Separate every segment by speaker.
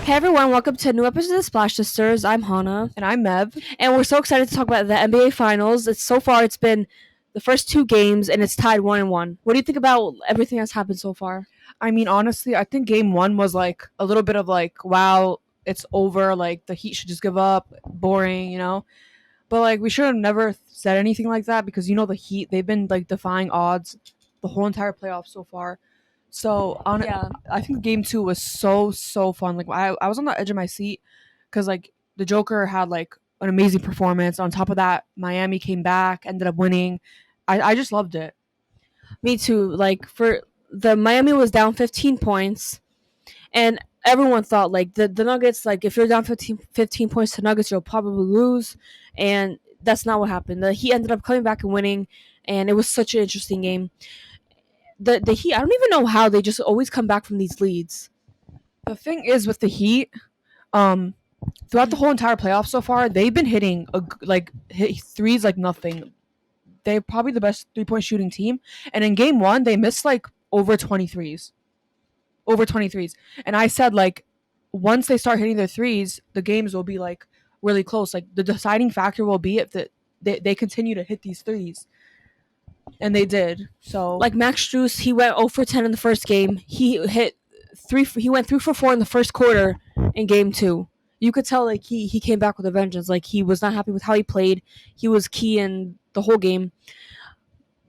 Speaker 1: Hey everyone, welcome to a new episode of the Splash Sisters. I'm Hana,
Speaker 2: And I'm Mev.
Speaker 1: and we're so excited to talk about the NBA Finals. It's been the first two games, and it's tied 1-1. What do you think about everything that's happened so far?
Speaker 2: I mean, honestly, I think game one was like a little bit of like, wow, it's over. Like the Heat should just give up. Boring. But like we should have never said anything like that because the Heat, they've been like defying odds the whole entire playoff so far. So
Speaker 1: Yeah,
Speaker 2: I think game two was so fun. Like I was on the edge of my seat because like the Joker had like an amazing performance. On top of that, Miami came back, ended up winning. I just loved it.
Speaker 1: me too. Like for the Miami was down 15 points, and everyone thought like the Nuggets, like if you're down 15 points to Nuggets, you'll probably lose, and that's not what happened. He ended up coming back and winning, and it was such an interesting game. The Heat, I don't even know how they just always come back from these leads.
Speaker 2: The thing is with the Heat, um, throughout the whole entire playoff so far, they've been hitting hit threes like nothing. They're probably the best 3-point shooting team, and in game one they missed like over 23s. And I said like once they start hitting their threes, the games will be like really close. Like the deciding factor will be if they continue to hit these threes, and they did. So
Speaker 1: Like Max Strus, he went 0 for 10 in the first game. He went 3 for 4 in the first quarter in game two. You could tell like he came back with a vengeance. Like he was not happy with how he played. He was key in the whole game.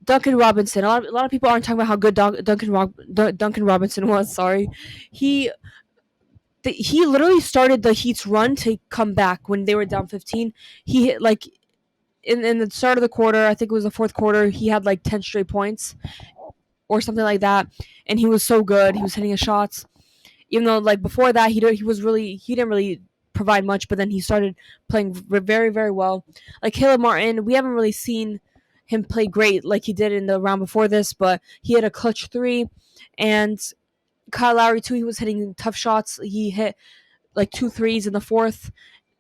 Speaker 1: Duncan Robinson. A lot of people aren't talking about how good Duncan Robinson was. Sorry, he he literally started the Heat's run to come back when they were down 15. He hit like in the start of the quarter. I think it was the fourth quarter. He had like 10 straight points or something like that, and he was so good. He was hitting his shots, even though like before that he didn't really provide much, but then he started playing very very well. Like Caleb Martin, we haven't really seen him play great like he did in the round before this, but he had a clutch three, and Kyle Lowry too. He was hitting tough shots. He hit like 2 threes in the fourth,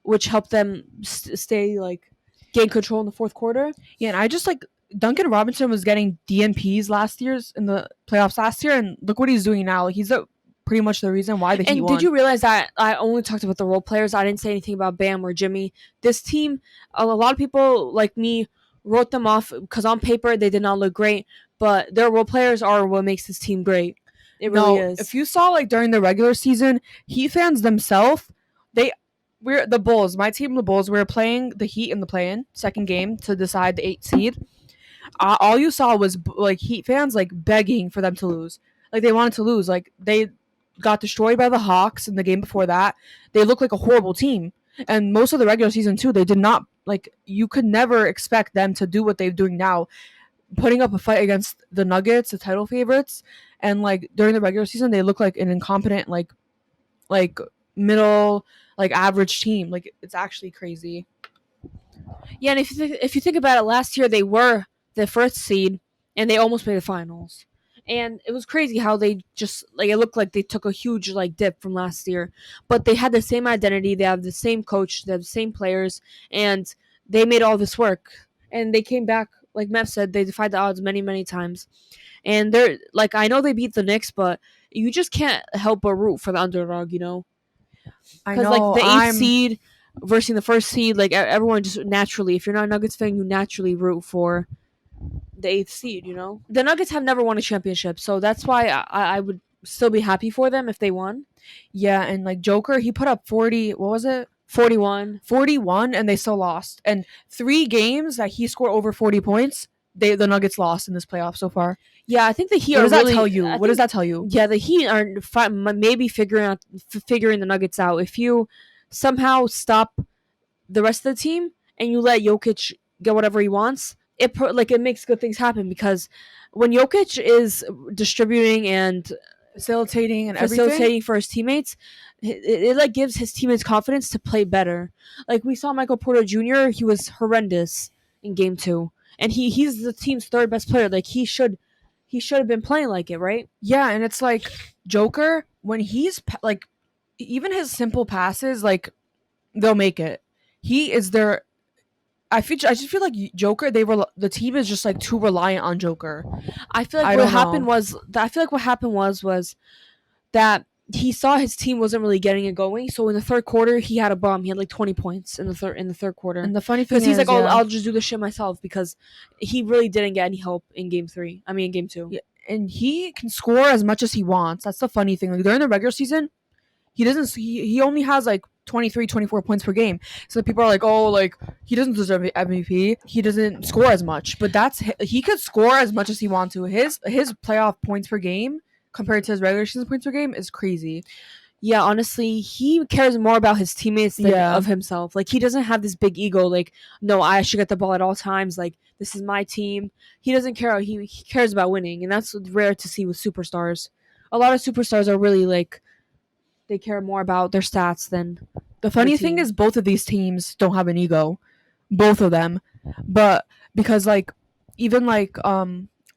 Speaker 1: which helped them stay like gain control in the fourth quarter.
Speaker 2: yeah, and I just like Duncan Robinson was getting DNPs in the playoffs last year, and look what he's doing now. Like he's pretty much the reason why the Heat
Speaker 1: And
Speaker 2: won.
Speaker 1: did you realize that I only talked about the role players? I didn't say anything about Bam or Jimmy. This team, a lot of people like me wrote them off because on paper they did not look great, but their role players are what makes this team great. It really
Speaker 2: No,
Speaker 1: is.
Speaker 2: if you saw like during the regular season, Heat fans themselves, we're the Bulls. My team, the Bulls, we were playing the Heat in the play-in second game to decide the 8th seed. All you saw was like Heat fans like begging for them to lose. Like they wanted to lose. Like they got destroyed by the Hawks in the game before that. They looked like a horrible team. And most of the regular season too, they did not like you could never expect them to do what they're doing now, putting up a fight against the Nuggets, the title favorites, and like during the regular season they look like an incompetent like middle like average team. Like it's actually crazy.
Speaker 1: Yeah, and if you think about it, last year they were the first seed and they almost made the finals. And it was crazy how they just like it looked like they took a huge like dip from last year, but they had the same identity, they have the same coach, they have the same players, and they made all this work. And they came back, like Mev said, they defied the odds many times. And they're like, I know they beat the Knicks, but you just can't help but root for the underdog,
Speaker 2: I
Speaker 1: because like
Speaker 2: know.
Speaker 1: the eighth seed versus the first seed, like everyone just naturally, if you're not a Nuggets fan, you naturally root for the eighth seed. The Nuggets have never won a championship, so that's why I would still be happy for them if they won.
Speaker 2: Yeah, and like Joker, he put up 40. What was it?
Speaker 1: 41.
Speaker 2: 41, and they still lost. And 3 games that he scored over 40 points, the Nuggets lost in this playoff so far.
Speaker 1: Yeah, I think the Heat
Speaker 2: What
Speaker 1: are
Speaker 2: does that
Speaker 1: really.
Speaker 2: tell you? What does that tell you?
Speaker 1: Yeah, the Heat are maybe figuring the Nuggets out. If you somehow stop the rest of the team and you let Jokic get whatever he wants, it makes good things happen, because when Jokic is distributing and
Speaker 2: Facilitating
Speaker 1: facilitating for his teammates, it like gives his teammates confidence to play better. Like we saw Michael Porter Jr., he was horrendous in game 2, and he's the team's third best player. Like he should have been playing like it, right?
Speaker 2: Yeah, and it's like Joker, when he's like even his simple passes, like they'll make it. He is their I just feel like Joker. The team is just like too reliant on Joker.
Speaker 1: I feel like what happened was that he saw his team wasn't really getting it going. So in the third quarter, he had a bomb. He had like 20 points in the third quarter.
Speaker 2: And the funny thing
Speaker 1: because he's
Speaker 2: is,
Speaker 1: like, "Oh,
Speaker 2: yeah.
Speaker 1: I'll just do this shit myself." Because he really didn't get any help in game 3. I mean, in game 2.
Speaker 2: Yeah, and he can score as much as he wants. That's the funny thing. Like during the regular season, he doesn't. He only has like 23, 24 points per game. So people are like, oh, like he doesn't deserve MVP. He doesn't score as much. But he could score as much as he wants to. His playoff points per game compared to his regular season points per game is crazy.
Speaker 1: Yeah, honestly, he cares more about his teammates than
Speaker 2: Yeah.
Speaker 1: of himself. Like, he doesn't have this big ego, like, no, I should get the ball at all times. Like, this is my team. He doesn't care. He cares about winning, and that's rare to see with superstars. A lot of superstars are really, like, they care more about their stats than
Speaker 2: The funny
Speaker 1: their
Speaker 2: thing
Speaker 1: team.
Speaker 2: is both of these teams don't have an ego. Both of them. But because like even like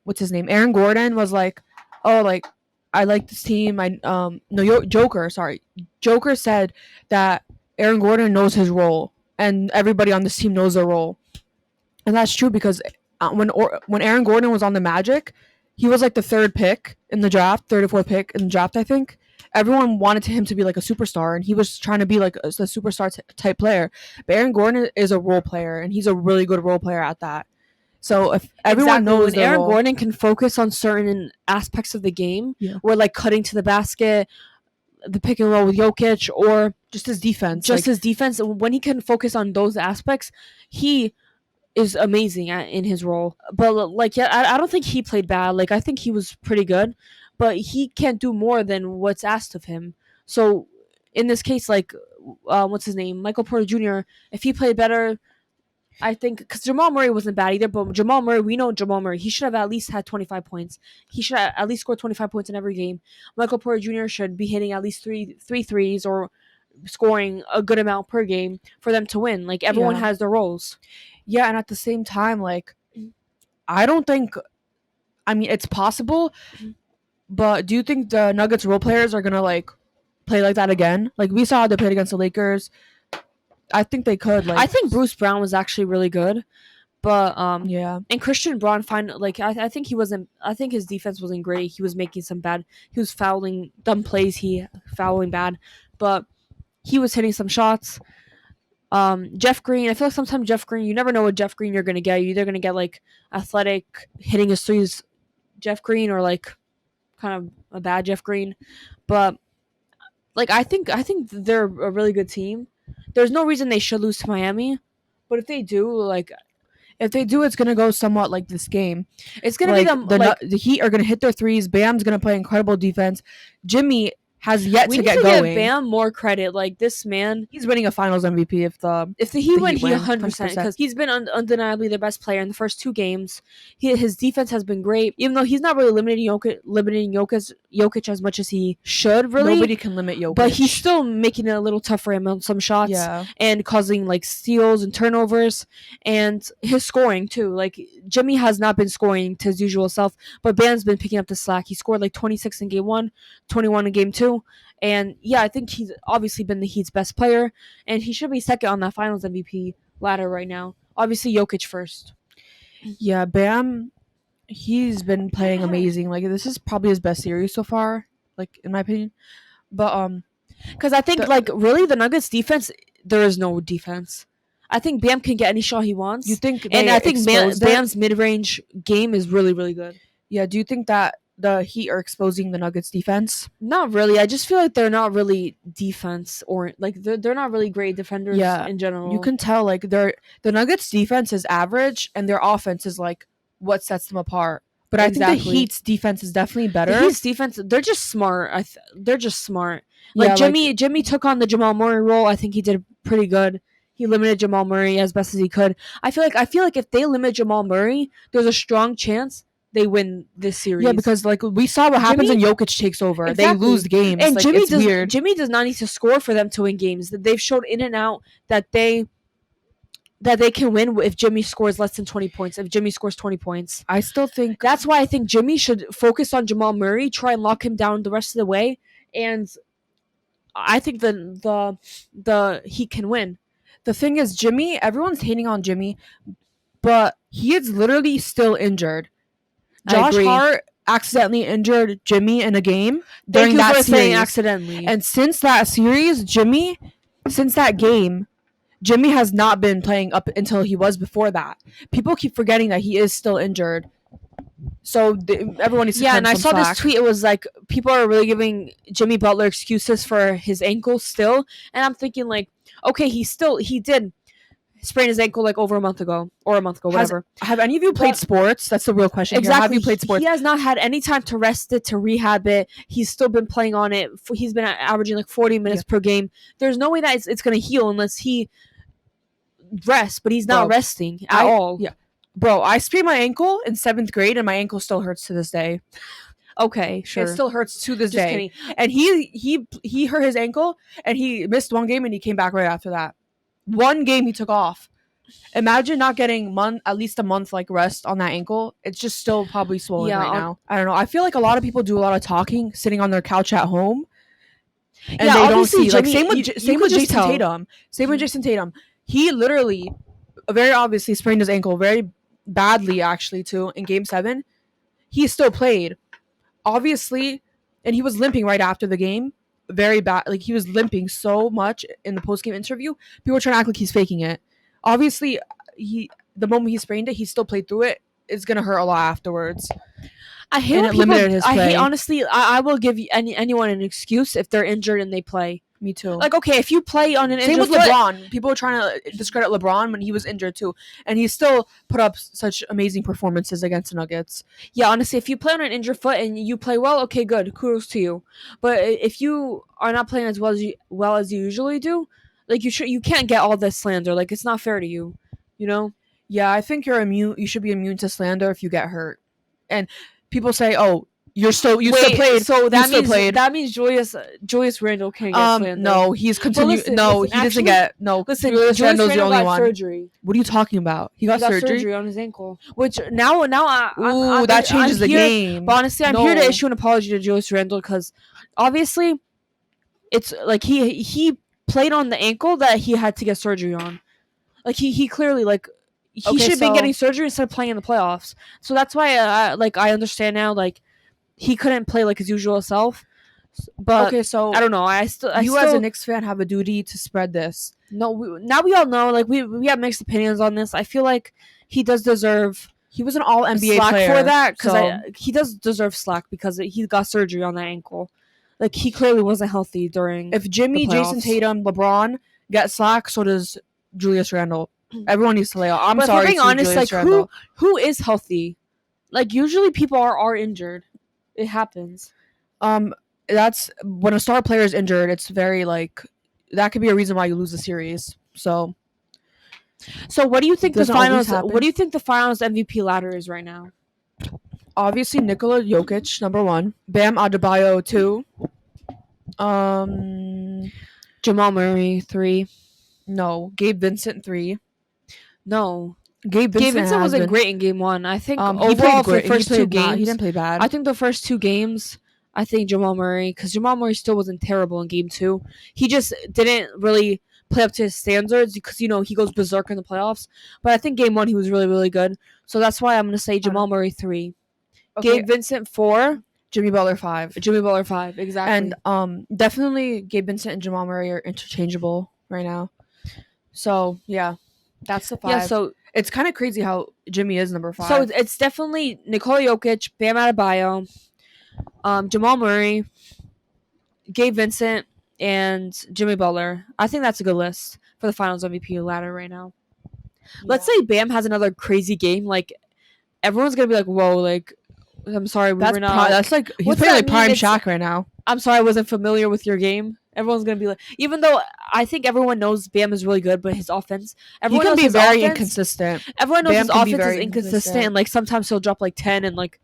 Speaker 2: what's his name? Aaron Gordon was like, "Oh, like I like this team." Joker, sorry. Joker said that Aaron Gordon knows his role and everybody on this team knows their role. And that's true because when Aaron Gordon was on the Magic, he was like the third pick in the draft, third or fourth pick in the draft, I think. Everyone wanted him to be like a superstar, and he was trying to be like a superstar type player. But Aaron Gordon is a role player, and he's a really good role player at that. So if everyone knows
Speaker 1: when Aaron
Speaker 2: role,
Speaker 1: Gordon can focus on certain aspects of the game,
Speaker 2: Yeah.
Speaker 1: where like cutting to the basket, the pick and roll with Jokic, or
Speaker 2: just his defense,
Speaker 1: his defense, when he can focus on those aspects, he is amazing in his role. But like, yeah, I don't think he played bad. Like, I think he was pretty good, but he can't do more than what's asked of him. So in this case, like, what's his name, Michael Porter Jr., if he played better, I think, because Jamal Murray wasn't bad either, but Jamal Murray, we know Jamal Murray, he should have at least had 25 points. He should have at least scored 25 points in every game. Michael Porter Jr. should be hitting at least three threes or scoring a good amount per game for them to win. Like, everyone has their roles.
Speaker 2: Yeah, and at the same time, like, I don't think, I mean, it's possible, but do you think the Nuggets role players are going to, like, play like that again? Like, we saw how they played against the Lakers. I think they could. Like,
Speaker 1: I think Bruce Brown was actually really good, but
Speaker 2: yeah,
Speaker 1: and Christian Braun I think he wasn't. I think his defense wasn't great. He was making some bad. He was fouling dumb plays. Fouling bad, but he was hitting some shots. Jeff Green. I feel like sometimes Jeff Green. You never know what Jeff Green you're gonna get. You're either gonna get like athletic hitting his threes, Jeff Green, or like kind of a bad Jeff Green. But like, I think they're a really good team. There's no reason they should lose to Miami, but if they do,
Speaker 2: it's gonna go somewhat like this game.
Speaker 1: It's gonna
Speaker 2: like,
Speaker 1: be them.
Speaker 2: The Heat are gonna hit their threes. Bam's gonna play incredible defense. Jimmy has yet to get going.
Speaker 1: Give Bam more credit. Like, this man,
Speaker 2: he's winning a Finals MVP if the
Speaker 1: Heat win, he 100%, because he's been undeniably the best player in the first 2 games. His defense has been great, even though he's not really limiting Jokic as much as he should. Really,
Speaker 2: nobody can limit Jokic,
Speaker 1: but he's still making it a little tough for him on some shots, and causing like steals and turnovers, and his scoring too. Like, Jimmy has not been scoring to his usual self, but Bam's been picking up the slack. He scored like 26 in game 1, 21 in game 2. And yeah, I think he's obviously been the Heat's best player, and he should be second on that Finals MVP ladder right now. Obviously, Jokic first.
Speaker 2: Yeah, Bam, he's been playing amazing. Like, this is probably his best series so far, like, in my opinion. But
Speaker 1: because I think really the Nuggets defense, there is no defense. I think Bam can get any shot he wants.
Speaker 2: You think?
Speaker 1: And I think Bam's mid-range game is really, really good.
Speaker 2: Yeah. Do you think that the Heat are exposing the Nuggets defense?
Speaker 1: Not really. I just feel like they're not really defense, or like they're not really great defenders in general.
Speaker 2: You can tell, like, the Nuggets defense is average and their offense is like what sets them apart. But I think the Heat's defense is definitely better.
Speaker 1: The Heat's defense, they're just smart. They're just smart. Like, Jimmy took on the Jamal Murray role. I think he did pretty good. He limited Jamal Murray as best as he could. I feel like if they limit Jamal Murray, there's a strong chance they win this series.
Speaker 2: Yeah, because like we saw what happens when Jokic takes over. Exactly. They lose games.
Speaker 1: And
Speaker 2: like,
Speaker 1: Jimmy does not need to score for them to win games. They've showed in and out that they can win if Jimmy scores less than 20 points. If Jimmy scores 20 points.
Speaker 2: I still think
Speaker 1: that's why I think Jimmy should focus on Jamal Murray, try and lock him down the rest of the way, and I think the Heat can win.
Speaker 2: The thing is, Jimmy, everyone's hating on Jimmy, but he is literally still injured. Josh Hart accidentally injured Jimmy in a game
Speaker 1: Thank
Speaker 2: during
Speaker 1: you
Speaker 2: that
Speaker 1: for saying
Speaker 2: series.
Speaker 1: accidentally.
Speaker 2: And since that series, since that game, Jimmy has not been playing up until he was before that. People keep forgetting that he is still injured. So everyone needs to cut him
Speaker 1: And I
Speaker 2: some
Speaker 1: saw
Speaker 2: slack.
Speaker 1: this tweet. It was like people are really giving Jimmy Butler excuses for his ankle still, and I'm thinking like, okay, he did sprain his ankle like over a month ago or a month ago, whatever.
Speaker 2: Have any of you played sports? That's the real question.
Speaker 1: Exactly.
Speaker 2: Here. Have you played sports?
Speaker 1: He has not had any time to rest it, to rehab it. He's still been playing on it. He's been averaging like 40 minutes per game. There's no way that it's going to heal unless he rests, but he's not resting at all.
Speaker 2: Yeah. Bro, I sprained my ankle in 7th grade and my ankle still hurts to this day.
Speaker 1: Okay, sure.
Speaker 2: It still hurts to this
Speaker 1: Just
Speaker 2: day.
Speaker 1: kidding.
Speaker 2: And he hurt his ankle and he missed one game and he came back right after that. One game he took off. Imagine not getting at least a month like rest on that ankle. It's just still probably swollen right now. I don't know. I feel like a lot of people do a lot of talking sitting on their couch at home. And they don't see. Jimmy, like same with Jason Tatum. Same with Jason Tatum. He literally very obviously sprained his ankle very badly actually too in game 7. He still played. Obviously, and he was limping right after the game. Very bad. Like he was limping so much in the post-game interview. People were trying to act like he's faking it. Obviously, the moment he sprained it, he still played through it. It's gonna hurt a lot afterwards.
Speaker 1: I hate when people. I hate, honestly. I will give anyone an excuse if they're injured and they play.
Speaker 2: Me too.
Speaker 1: Like, okay, if you play on an
Speaker 2: same
Speaker 1: injured
Speaker 2: with LeBron. People were trying to discredit LeBron when he was injured too, and he still put up such amazing performances against the Nuggets.
Speaker 1: Yeah, honestly, if you play on an injured foot and you play well, okay, good, kudos to you. But if you are not playing as well as you usually do, like you can't get all this slander. Like it's not fair to you, you know.
Speaker 2: Yeah, I think you're immune. You should be immune to slander if you get hurt. And people say, "Oh, you still played."
Speaker 1: So that means Julius Randle can't get slander.
Speaker 2: No, he's continuing. No, he doesn't get. No,
Speaker 1: listen,
Speaker 2: Julius Randle's the only one.
Speaker 1: Surgery.
Speaker 2: What are you talking about? He got surgery
Speaker 1: on his ankle. Which now
Speaker 2: that changes the game.
Speaker 1: But honestly, I'm here to issue an apology to Julius Randle because obviously, it's like he played on the ankle that he had to get surgery on. Like he clearly like. He should have been getting surgery instead of playing in the playoffs. So that's why I understand now like he couldn't play like his usual self. But
Speaker 2: okay, so
Speaker 1: I don't know. I still
Speaker 2: as a Knicks fan have a duty to spread this.
Speaker 1: No, now we all know. Like we have mixed opinions on this. I feel like he does deserve.
Speaker 2: He was an All NBA
Speaker 1: slack
Speaker 2: player
Speaker 1: for that because he does deserve slack because he got surgery on that ankle. Like he clearly wasn't healthy during.
Speaker 2: If Jimmy, Jason Tatum, LeBron get slack, so does Julius Randle. Everyone needs to lay off. I'm sorry.
Speaker 1: But being honest, like who is healthy? Like usually people are injured. It happens.
Speaker 2: That's when a star player is injured. It's very like that could be a reason why you lose a series. So
Speaker 1: what do you think the finals? What do you think the finals MVP ladder is right now?
Speaker 2: Obviously, Nikola Jokic #1, Bam Adebayo 2,
Speaker 1: Jamal Murray 3.
Speaker 2: No, Gabe Vincent 3.
Speaker 1: No,
Speaker 2: Gabe Vincent
Speaker 1: wasn't great in game 1. I think
Speaker 2: overall for the first 2 games, he didn't play bad.
Speaker 1: I think the first 2 games, I think Jamal Murray, because Jamal Murray still wasn't terrible in game 2. He just didn't really play up to his standards because he goes berserk in the playoffs. But I think game 1 he was really really good. So that's why I'm gonna say Jamal Murray 3, Gabe Vincent 4,
Speaker 2: Jimmy Butler 5.
Speaker 1: Jimmy Butler 5, exactly.
Speaker 2: And definitely Gabe Vincent and Jamal Murray are interchangeable right now. So yeah. That's the 5.
Speaker 1: Yeah, so
Speaker 2: it's kind of crazy how Jimmy is number 5.
Speaker 1: So it's definitely Nikola Jokic, Bam Adebayo, Jamal Murray, Gabe Vincent, and Jimmy Butler. I think that's a good list for the Finals MVP ladder right now. Yeah. Let's say Bam has another crazy game. Like everyone's gonna be like, "Whoa!" Like, I'm sorry,
Speaker 2: that's like he's playing like prime Shaq right now.
Speaker 1: I'm sorry, I wasn't familiar with your game. Everyone's gonna be like, even though I think everyone knows Bam is really good, but his offense, everyone
Speaker 2: can be very inconsistent.
Speaker 1: Everyone knows his offense is inconsistent, and like sometimes he'll drop like 10 and like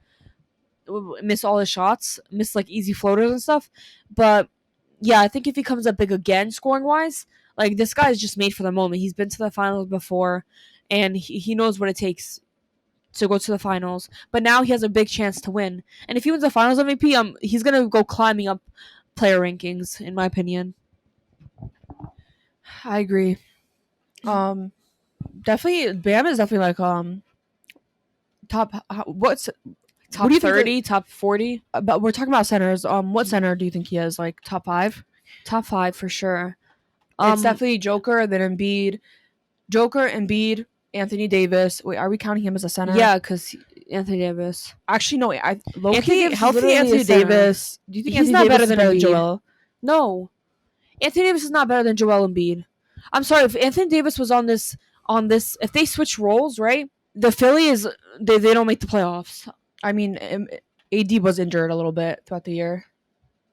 Speaker 1: miss all his shots, miss like easy floaters and stuff. But yeah, I think if he comes up big again, scoring wise, like this guy is just made for the moment. He's been to the finals before, and he knows what it takes to go to the finals. But now he has a big chance to win, and if he wins the Finals MVP, he's gonna go climbing up player rankings, in my opinion.
Speaker 2: I agree. Definitely Bam is definitely like top top
Speaker 1: 30, top 40.
Speaker 2: But we're talking about centers. What center do you think he is? Like top 5?
Speaker 1: Top 5 for sure.
Speaker 2: It's definitely Joker, then Embiid. Joker, Embiid, Anthony Davis. Wait, are we counting him as a center?
Speaker 1: Yeah, because Anthony Davis.
Speaker 2: Actually, no.
Speaker 1: Healthy
Speaker 2: Anthony Davis. Do you think
Speaker 1: he's
Speaker 2: Anthony
Speaker 1: not
Speaker 2: Davis
Speaker 1: better
Speaker 2: is
Speaker 1: than
Speaker 2: better than
Speaker 1: Embiid?
Speaker 2: Joel?
Speaker 1: No, Anthony Davis is not better than Joel Embiid. I'm sorry, if Anthony Davis was on this, if they switch roles, right? The Philly is they don't make the playoffs.
Speaker 2: I mean, AD was injured a little bit throughout the year,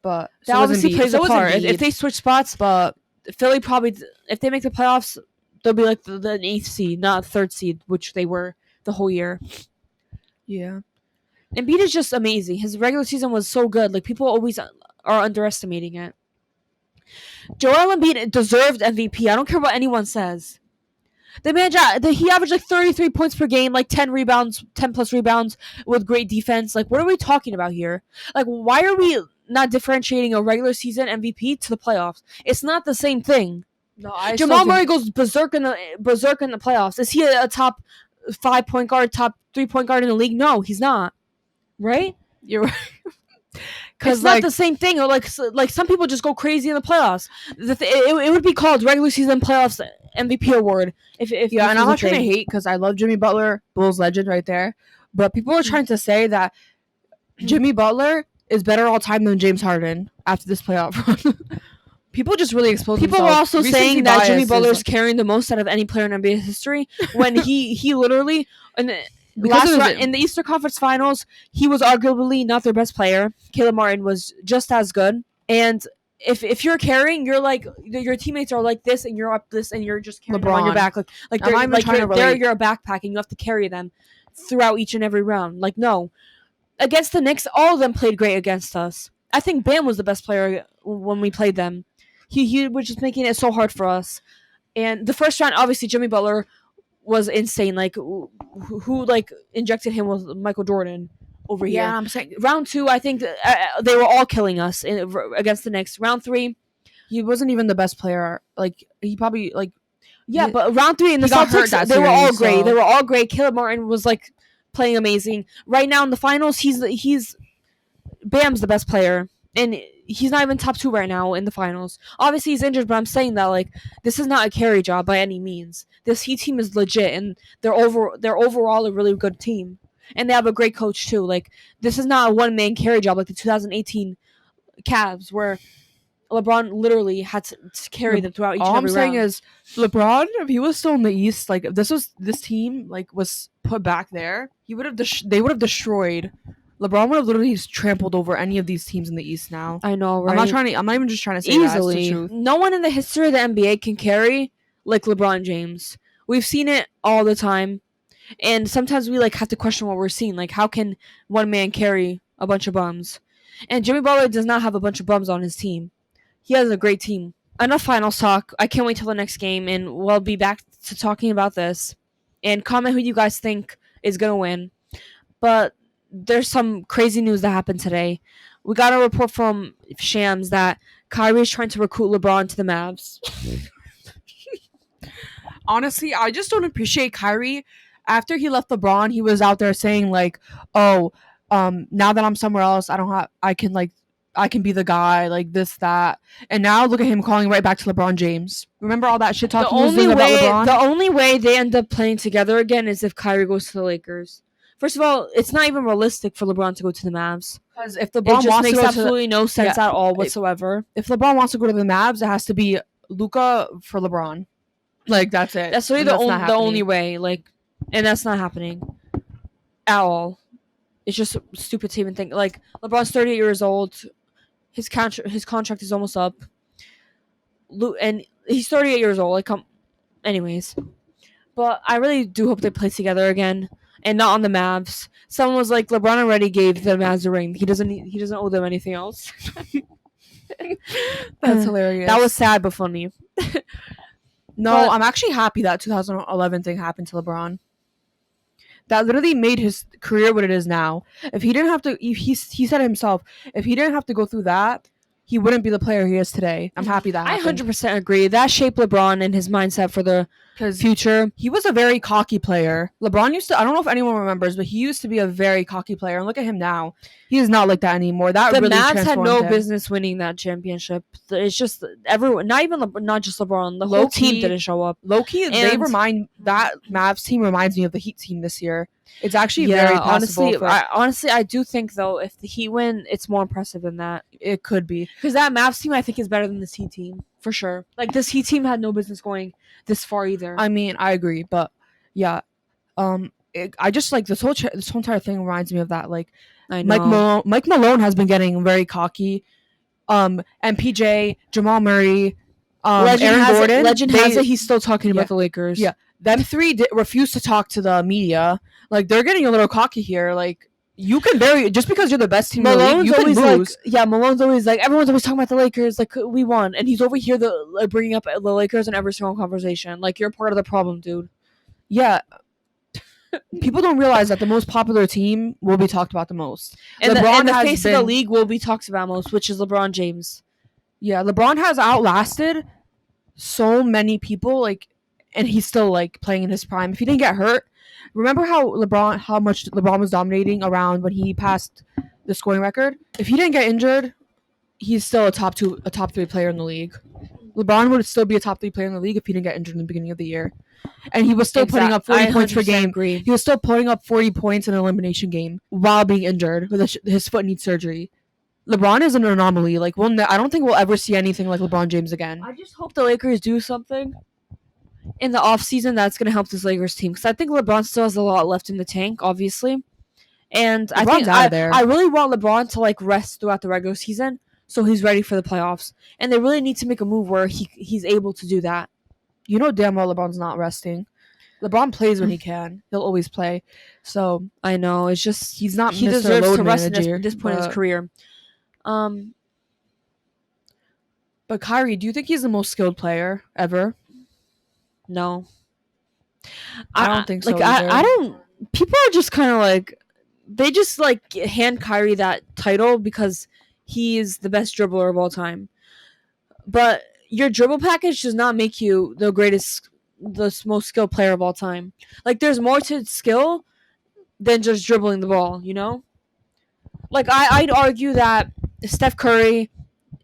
Speaker 2: but
Speaker 1: That obviously plays a part. If they switch spots, but Philly probably, if they make the playoffs, they'll be like the 8th seed, not 3rd seed, which they were the whole year.
Speaker 2: Yeah.
Speaker 1: Embiid is just amazing. His regular season was so good. Like, people always are underestimating it. Joel Embiid deserved MVP. I don't care what anyone says. The man, he averaged like 33 points per game, like 10 plus rebounds with great defense. Like, what are we talking about here? Like, why are we not differentiating a regular season MVP to the playoffs? It's not the same thing.
Speaker 2: No,
Speaker 1: Jamal Murray goes berserk in the playoffs. Is he a top 5 point guard, top 3 point guard in the league? No, he's not. Right?
Speaker 2: You're right.
Speaker 1: Because it's not the same thing. Or like some people just go crazy in the playoffs. It would be called regular season playoffs MVP award. If
Speaker 2: and I'm not trying to hate because I love Jimmy Butler, Bulls legend right there. But people are trying to say that Jimmy Butler is better all time than James Harden after this playoff run. People just really expose
Speaker 1: People
Speaker 2: themselves.
Speaker 1: were also saying that Jimmy Butler is carrying the most out of any player in NBA history when he literally in the Eastern Conference Finals, he was arguably not their best player. Caleb Martin was just as good. And if you're carrying, you're like your teammates are like this, and you're up this, and you're just carrying them on your back, like you're a backpack, and you have to carry them throughout each and every round. Like, no, against the Knicks, all of them played great against us. I think Bam was the best player when we played them. He was just making it so hard for us. And the first round, obviously, Jimmy Butler was insane. Like, who like injected him with Michael Jordan over here.
Speaker 2: Yeah, I'm saying
Speaker 1: round 2, I think they were all killing us against the Knicks. Round 3,
Speaker 2: he wasn't even the best player. Like, he probably like
Speaker 1: but round 3 in the Celtics, they were all great. They were all great. Caleb Martin was like playing amazing. Right now in the finals, he's Bam's the best player, and he's not even top 2 right now in the finals. Obviously, he's injured, but I'm saying that like this is not a carry job by any means. This Heat team is legit, and they're overall a really good team, and they have a great coach too. Like, this is not a one-man carry job like the 2018 Cavs, where LeBron literally had to carry them throughout each and every round.
Speaker 2: All I'm saying is, LeBron, if he was still in the East, like if this team like was put back there, they would have destroyed. LeBron would have literally trampled over any of these teams in the East now.
Speaker 1: I know, right?
Speaker 2: I'm not even just trying to say
Speaker 1: easily.
Speaker 2: That's the truth.
Speaker 1: No one in the history of the NBA can carry like LeBron James. We've seen it all the time, and sometimes we like have to question what we're seeing. Like, how can one man carry a bunch of bums? And Jimmy Butler does not have a bunch of bums on his team. He has a great team. Enough finals talk. I can't wait till the next game, and we'll be back to talking about this. And comment who you guys think is gonna win. But there's some crazy news that happened today. We got a report from Shams that Kyrie is trying to recruit LeBron to the Mavs.
Speaker 2: Honestly, I just don't appreciate Kyrie. After he left LeBron, he was out there saying like, "Oh, now that I'm somewhere else, I can be the guy, like this, that." And now look at him calling right back to LeBron James. Remember all that shit talk he was doing about LeBron?
Speaker 1: The only way they end up playing together again is if Kyrie goes to the Lakers. First of all, it's not even realistic for LeBron to go to the Mavs.
Speaker 2: Because if LeBron
Speaker 1: it just makes absolutely no sense at all whatsoever.
Speaker 2: If LeBron wants to go to the Mavs, it has to be Luka for LeBron. Like, that's it.
Speaker 1: That's really the only way. Like, and that's not happening at all. It's just stupid to even think. Like, LeBron's 38 years old. His contract is almost up. And he's 38 years old. Like, anyways. But I really do hope they play together again. And not on the Mavs. Someone was like, LeBron already gave the Mavs a ring. He doesn't owe them anything else.
Speaker 2: That's hilarious.
Speaker 1: That was sad but funny.
Speaker 2: No, I'm actually happy that 2011 thing happened to LeBron. That literally made his career what it is now. If he didn't have to, he said it himself, if he didn't have to go through that, he wouldn't be the player he is today. I'm happy that happened.
Speaker 1: I 100% agree. That shaped LeBron and his mindset for the
Speaker 2: because
Speaker 1: future.
Speaker 2: he was a very cocky player. LeBron used to, I don't know if anyone remembers, but he used to be a very cocky player. And look at him now. He is not like that anymore. That
Speaker 1: The
Speaker 2: really
Speaker 1: Mavs had
Speaker 2: transformed
Speaker 1: no
Speaker 2: him.
Speaker 1: business winning that championship. It's just everyone, not just LeBron. The whole
Speaker 2: Low-key-
Speaker 1: team didn't show up.
Speaker 2: Low-key, that Mavs team reminds me of the Heat team this year. It's actually very possible.
Speaker 1: Honestly, I do think though, if the Heat win, it's more impressive than that.
Speaker 2: It could be.
Speaker 1: Because that Mavs team, I think, is better than this Heat team for sure. Like this Heat team had no business going this far either.
Speaker 2: I mean, I agree, but yeah, I just like this whole entire thing reminds me of that. Like,
Speaker 1: I know.
Speaker 2: Mike Malone has been getting very cocky. MPJ, Jamal Murray, Aaron Gordon.
Speaker 1: Legend has it. He's still talking about the Lakers.
Speaker 2: Yeah, them three refuse to talk to the media. Like they're getting a little cocky here. Like you can barely just because you're the best team in the league, you can lose.
Speaker 1: Malone's always like everyone's always talking about the Lakers. Like we won, and he's over here bringing up the Lakers in every single conversation. Like you're part of the problem, dude.
Speaker 2: Yeah. People don't realize that the most popular team will be talked about the most.
Speaker 1: And the face of the league will be talked about most, which is LeBron James.
Speaker 2: Yeah, LeBron has outlasted so many people, like, and he's still like playing in his prime. If he didn't get hurt, remember how much LeBron was dominating around when he passed the scoring record? If he didn't get injured, he's still a top 3 player in the league. LeBron would still be a top 3 player in the league if he didn't get injured in the beginning of the year. And he was still putting up 40 points per game.
Speaker 1: Agree.
Speaker 2: He was still putting up 40 points in an elimination game while being injured with his foot needs surgery. LeBron is an anomaly. Like, I don't think we'll ever see anything like LeBron James again.
Speaker 1: I just hope the Lakers do something in the offseason that's going to help this Lakers team. Because I think LeBron still has a lot left in the tank, obviously. And I really want LeBron to like rest throughout the regular season so he's ready for the playoffs. And they really need to make a move where he's able to do that.
Speaker 2: You know damn well LeBron's not resting. LeBron plays when he can. He'll always play. So
Speaker 1: I know it's just
Speaker 2: he
Speaker 1: deserves to rest at this point in his career.
Speaker 2: But Kyrie, do you think he's the most skilled player ever?
Speaker 1: No,
Speaker 2: I don't think so.
Speaker 1: Like I don't. People are just kind of like they just like hand Kyrie that title because he is the best dribbler of all time. But your dribble package does not make you the most skilled player of all time. Like there's more to skill than just dribbling the ball, you know? Like I'd argue that Steph Curry,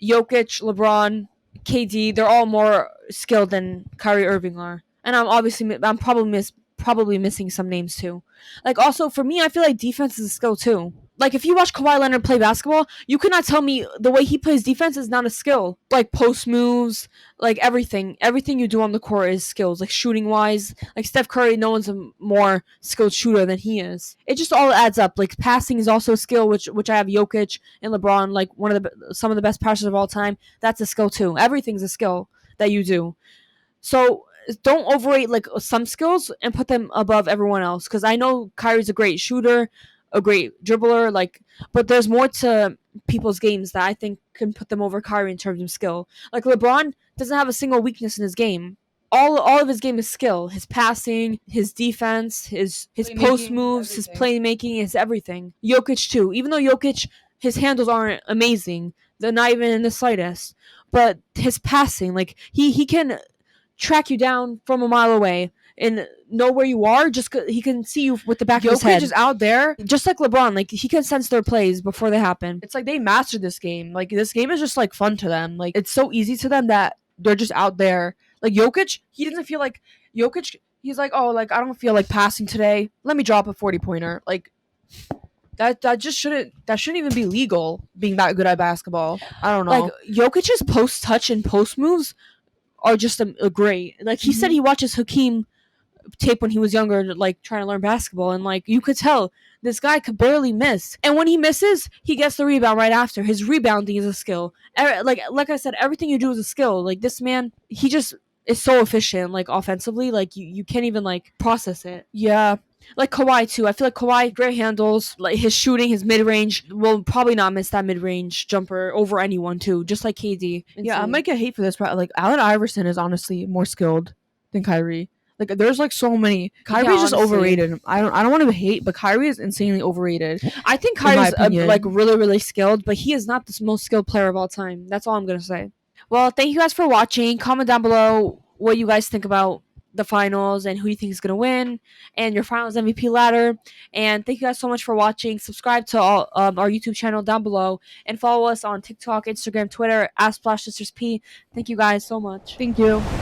Speaker 1: Jokic, LeBron, KD, they're all more skilled than Kyrie Irving are. And I'm probably missing some names too. Like also for me, I feel like defense is a skill too. Like if you watch Kawhi Leonard play basketball, you cannot tell me the way he plays defense is not a skill. Like post moves, like everything you do on the court is skills. Like shooting wise, like Steph Curry, no one's a more skilled shooter than he is. It just all adds up. Like passing is also a skill, which I have Jokic and LeBron, like some of the best passers of all time. That's a skill too. Everything's a skill that you do. So don't overrate like some skills and put them above everyone else. Because I know Kyrie's a great shooter, a great dribbler, like, but there's more to people's games that I think can put them over Kyrie in terms of skill. Like LeBron doesn't have a single weakness in his game. All of his game is skill. His passing, his defense, his post moves, his playmaking, his everything. Jokic too. Even though Jokic, his handles aren't amazing, they're not even in the slightest. But his passing, like he can track you down from a mile away and know where you are. Just he can see you with the back of his head.
Speaker 2: Jokic is out there,
Speaker 1: just like LeBron. Like he can sense their plays before they happen.
Speaker 2: It's like they mastered this game. Like this game is just like fun to them. Like it's so easy to them that they're just out there. Like Jokic, he doesn't feel like Jokic. He's like, oh, like I don't feel like passing today. Let me drop a 40-pointer. Like that shouldn't even be legal. Being that good at basketball, I don't know.
Speaker 1: Like Jokic's post touch and post moves are just a great. Like he said, he watches Hakeem tape when he was younger, like trying to learn basketball, and like you could tell this guy could barely miss. And when he misses, he gets the rebound right after. His rebounding is a skill. Like I said, everything you do is a skill. Like this man, he just is so efficient. Like offensively, like you can't even like process it.
Speaker 2: Yeah.
Speaker 1: Like Kawhi too. I feel like Kawhi, great handles, like his shooting, his mid-range, will probably not miss that mid-range jumper over anyone too, just like KD.
Speaker 2: Yeah, I might get hate for this, but like Allen Iverson is honestly more skilled than Kyrie. Like there's like so many. Kyrie's just overrated. I don't want to hate, but Kyrie is insanely overrated.
Speaker 1: I think Kyrie's like really, really skilled, but he is not the most skilled player of all time. That's all I'm gonna say. Well, thank you guys for watching. Comment down below what you guys think about the finals and who you think is going to win and your finals MVP ladder. And thank you guys so much for watching. Subscribe to all, our YouTube channel down below and follow us on TikTok, Instagram, Twitter, @SplashSistersP. Thank you guys so much.
Speaker 2: Thank you.